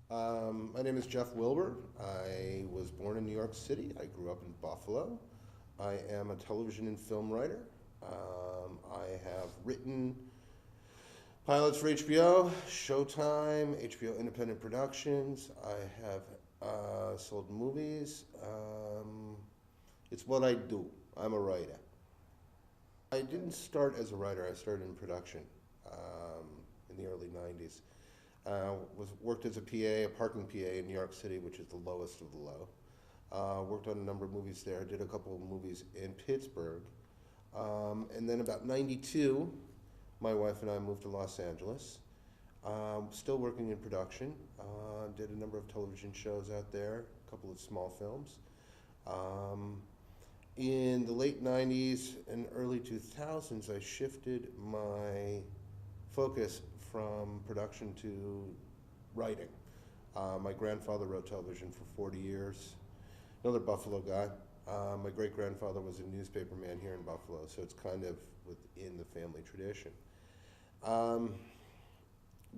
My name is Jeff Wilbur. I was born in New York City. I grew up in Buffalo. I am a television and film writer. I have written pilots for HBO, Showtime, HBO Independent Productions. I have sold movies. It's what I do. I'm a writer. I didn't start as a writer. I started in production um, in the early '90s. Worked as a PA, a parking PA in New York City, which is the lowest of the low. Worked on a number of movies there. Did a couple of movies in Pittsburgh, and then about '92, my wife and I moved to Los Angeles. Still working in production. Did a number of television shows out there, a couple of small films. Um, in the late '90s and early 2000s, I shifted my focus from production to writing. My grandfather wrote television for 40 years, another Buffalo guy. My great grandfather was a newspaper man here in Buffalo, so it's kind of within the family tradition. Um,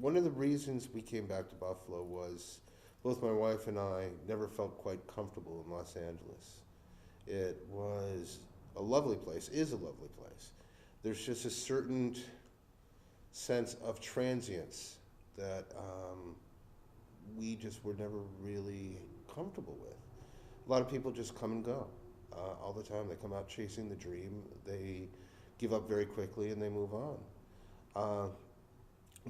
One of the reasons we came back to Buffalo was both my wife and I never felt quite comfortable in Los Angeles. It was a lovely place, is a lovely place. There's just a certain sense of transience that we just were never really comfortable with. A lot of people just come and go all the time. They come out chasing the dream, they give up very quickly, and they move on. Uh,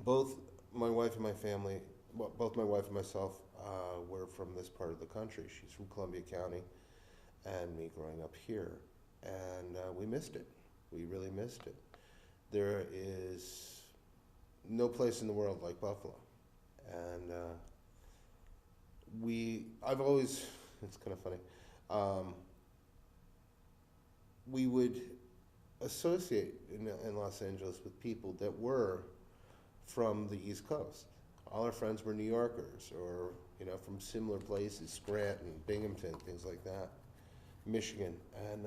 both my wife and my family, well, both my wife and myself, were from this part of the country. She's from Columbia County, and me growing up here. And we missed it. We really missed it. There is no place in the world like Buffalo. And I've always, it's kind of funny, um, we would associate in Los Angeles with people that were from the East Coast. All our friends were New Yorkers or, from similar places, Scranton, Binghamton, things like that, Michigan. And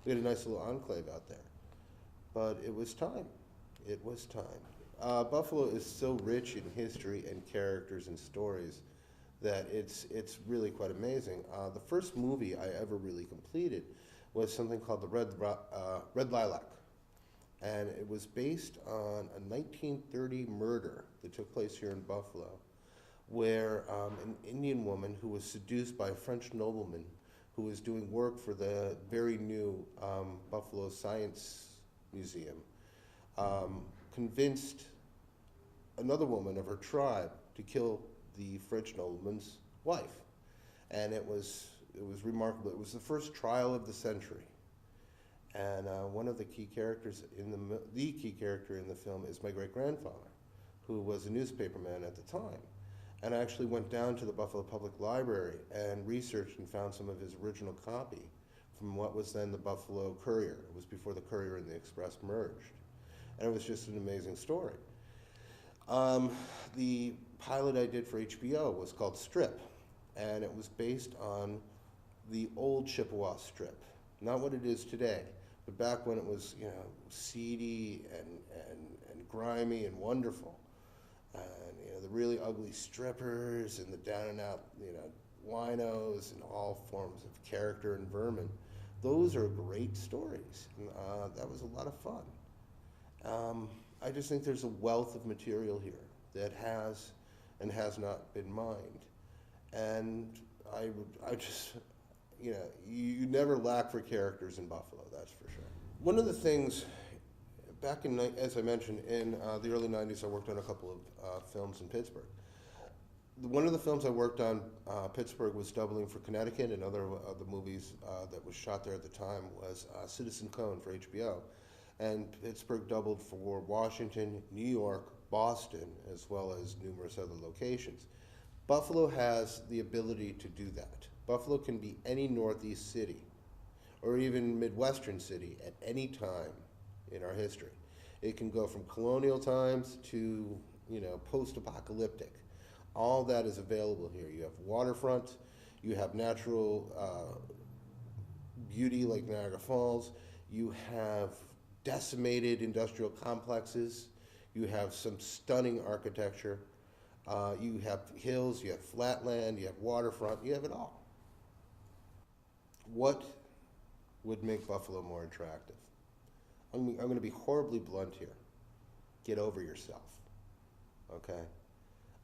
we had a nice little enclave out there. But it was time. It was time. Buffalo is so rich in history and characters and stories that it's really quite amazing. The first movie I ever really completed was something called the Red Lilac, and it was based on a 1930 murder that took place here in Buffalo, where an Indian woman who was seduced by a French nobleman who was doing work for the very new Buffalo Science Museum convinced another woman of her tribe to kill the French nobleman's wife, and it was remarkable. It was the first trial of the century, and one of the key characters in the key character in the film is my great grandfather, who was a newspaperman at the time, and I actually went down to the Buffalo Public Library and researched and found some of his original copy from what was then the Buffalo Courier. It was before the Courier and the Express merged, and it was just an amazing story. The pilot I did for HBO was called Strip, and it was based on the old Chippewa Strip, not what it is today, but back when it was, seedy and grimy and wonderful, and the really ugly strippers and the down and out, winos and all forms of character and vermin. Those are great stories, and that was a lot of fun. I just think there's a wealth of material here that has and has not been mined. And I just, you never lack for characters in Buffalo, that's for sure. One of the things, as I mentioned, in the early '90s, I worked on a couple of films in Pittsburgh. One of the films I worked on, Pittsburgh was doubling for Connecticut, and other of the movies that was shot there at the time was Citizen Cone for HBO. And Pittsburgh doubled for Washington, New York, Boston, as well as numerous other locations. Buffalo has the ability to do that. Buffalo can be any Northeast city or even Midwestern city at any time in our history. It can go from colonial times to, post-apocalyptic. All that is available here. You have waterfront, you have natural beauty like Niagara Falls, you have decimated industrial complexes, you have some stunning architecture, You have hills, you have flatland, you have waterfront, you have it all. What would make Buffalo more attractive? I'm going to be horribly blunt here. Get over yourself, okay?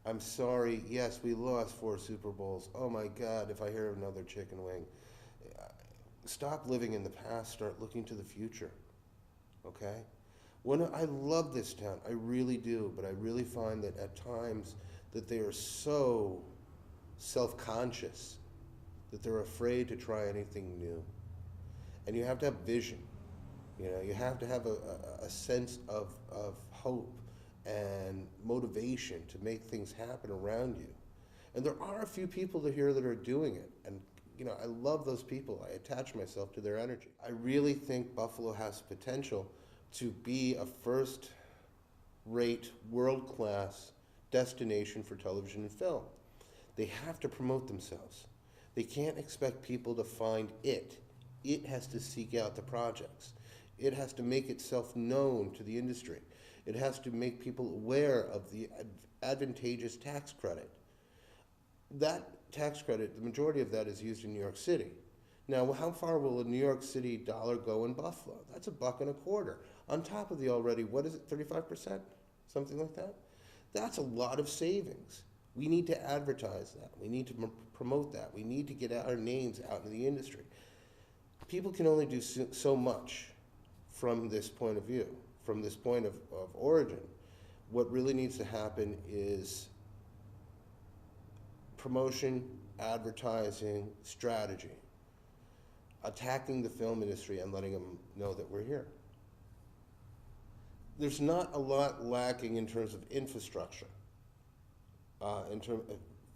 I'm sorry, yes, we lost 4 Super Bowls. Oh my God, if I hear of another chicken wing. Stop living in the past, start looking to the future, okay? I love this town, I really do, but I really find that at times that they are so self-conscious that they're afraid to try anything new. And you have to have vision. You know, you have to have a sense of hope and motivation to make things happen around you. And there are a few people here that are doing it. And, you know, I love those people. I attach myself to their energy. I really think Buffalo has potential to be a first-rate, world-class destination for television and film. They have to promote themselves. They can't expect people to find it. It has to seek out the projects. It has to make itself known to the industry. It has to make people aware of the advantageous tax credit. That tax credit, the majority of that is used in New York City. Now, how far will a New York City dollar go in Buffalo? That's $1.25. On top of the already, what is it, 35%? Something like that? That's a lot of savings. We need to advertise that. We need to promote that. We need to get our names out in the industry. People can only do so much from this point of view, from this point of origin. What really needs to happen is promotion, advertising, strategy, attacking the film industry and letting them know that we're here. There's not a lot lacking in terms of infrastructure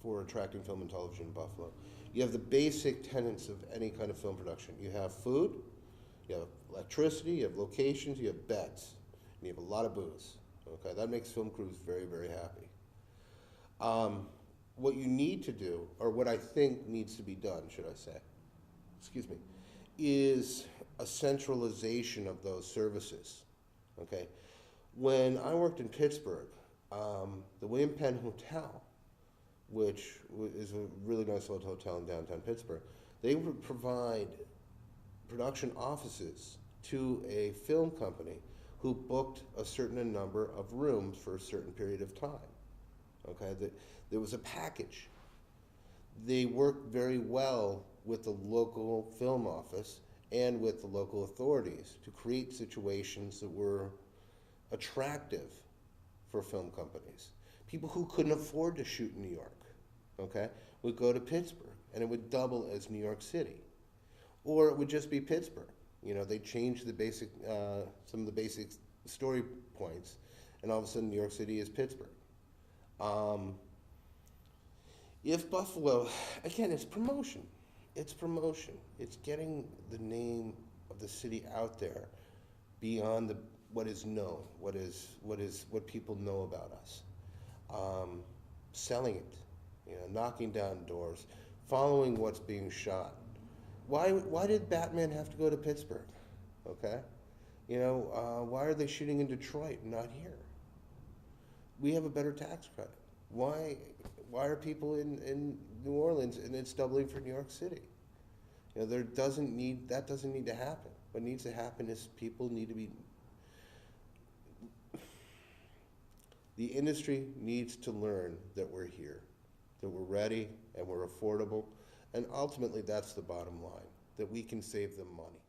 for attracting film and television in Buffalo. You have the basic tenets of any kind of film production. You have food, you have electricity, you have locations, you have beds, and you have a lot of booze. Okay, that makes film crews very, very happy. What you need to do, or what I think needs to be done, should I say, excuse me, is a centralization of those services. Okay, when I worked in Pittsburgh, the William Penn Hotel, which is a really nice old hotel in downtown Pittsburgh, they would provide production offices to a film company who booked a certain number of rooms for a certain period of time. Okay, there was a package. They worked very well with the local film office and with the local authorities to create situations that were attractive for film companies. People who couldn't afford to shoot in New York, okay, would go to Pittsburgh, and it would double as New York City. Or it would just be Pittsburgh. You know, they changed the basic, some of the basic story points, and all of a sudden New York City is Pittsburgh. If Buffalo, again, it's promotion. It's promotion. It's getting the name of the city out there beyond what is known, what people know about us. Selling it, you know, knocking down doors, following what's being shot. Why did Batman have to go to Pittsburgh? Okay, you know, why are they shooting in Detroit and not here? We have a better tax credit. Why are people in New Orleans and it's doubling for New York City? You know, that doesn't need to happen. What needs to happen is people need to be. The industry needs to learn that we're here, that we're ready and we're affordable, and ultimately that's the bottom line, that we can save them money.